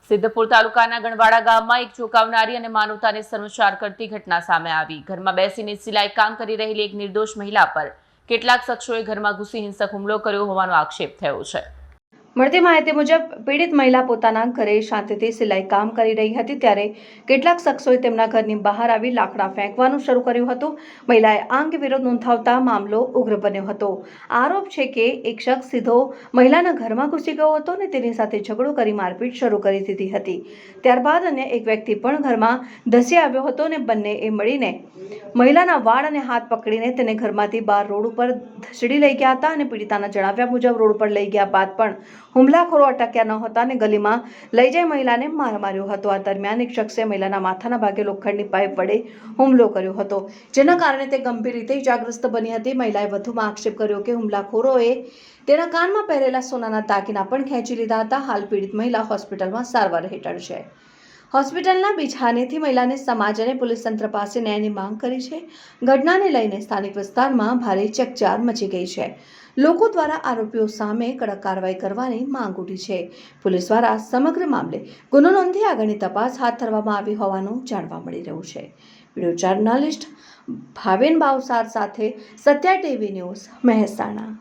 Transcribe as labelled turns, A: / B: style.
A: સિદ્ધપુર તાલુકાના ગણવાડા ગામમાં એક ચોંકાવનારી અને માનવતાને શર્મસાર કરતી ઘટના સામે આવી। ઘરમાં બેસીને સિલાઈ કામ કરી રહેલી એક નિર્દોષ મહિલા પર કેટલાક શખ્સોએ ઘરમાં ઘૂસી હિંસક હુમલો કર્યો હોવાનો આક્ષેપ થયો છે।
B: મળતી માહિતી મુજબ પીડિત મહિલા પોતાના ઘરે શાંતિથી સિલાઈ કામ કરી રહી હતી ત્યારે કેટલાક શખ્સોએ તેમના ઘરની બહાર આવી લાકડા ફેંકવાનું શરૂ કર્યું હતું। મહિલાએ આ અંગે વિરોધ નોંધાવતા મામલો ઉગ્ર બન્યો હતો। આરોપ છે કે એક શખ્સ સીધો મહિલાના ઘરમાં ઘૂસી ગયો હતો અને તેની સાથે ઝઘડો કરી મારપીટ શરૂ કરી દીધી હતી। ત્યારબાદ અન્ય એક વ્યક્તિ પણ ઘરમાં ધસી આવ્યો હતો અને બંનેએ મળીને મહિલાના વાળ અને હાથ પકડીને તેને ઘરમાંથી બહાર રોડ ઉપર ધસડી લઈ ગયા હતા અને પીડિતાના જણાવ્યા મુજબ રોડ પર લઈ ગયા બાદ પણ હુમલાખોરો અટક્યા ન હતા અને ગલીમાં લઈ જઈ મહિલાને માર માર્યો હતો। આ દરમિયાન એક શખ્સે મહિલાના માથાના ભાગે લોખંડની પાઇપ વડે હુમલો કર્યો હતો, જેના કારણે તે ગંભીર રીતે ઇજાગ્રસ્ત બની હતી। મહિલાએ વધુમાં આક્ષેપ કર્યો કે હુમલાખોરોએ તેના કાનમાં પહેરેલા સોનાના દાગીના પણ ખેંચી લીધા હતા। હાલ પીડિત મહિલા હોસ્પિટલમાં સારવાર હેઠળ છે। હોસ્પિટલના બિછાનેથી મહિલાને સમાજ અને પોલીસ તંત્ર પાસે ન્યાયની માંગ કરી છે। ઘટનાને લઈને સ્થાનિક વિસ્તારમાં ભારે ચકચાર મચી ગઈ છે। લોકો દ્વારા આરોપીઓ સામે કડક કાર્યવાહી કરવાની માંગ ઉઠી છે। પોલીસ દ્વારા સમગ્ર મામલે ગુનો નોંધી આગળની તપાસ હાથ ધરવામાં આવી હોવાનું જાણવા મળી રહ્યું છે। વિડીયો જર્નલિસ્ટ ભાવેન ભાવસાર સાથે સત્યા ટીવી ન્યૂઝ મહેસાણા।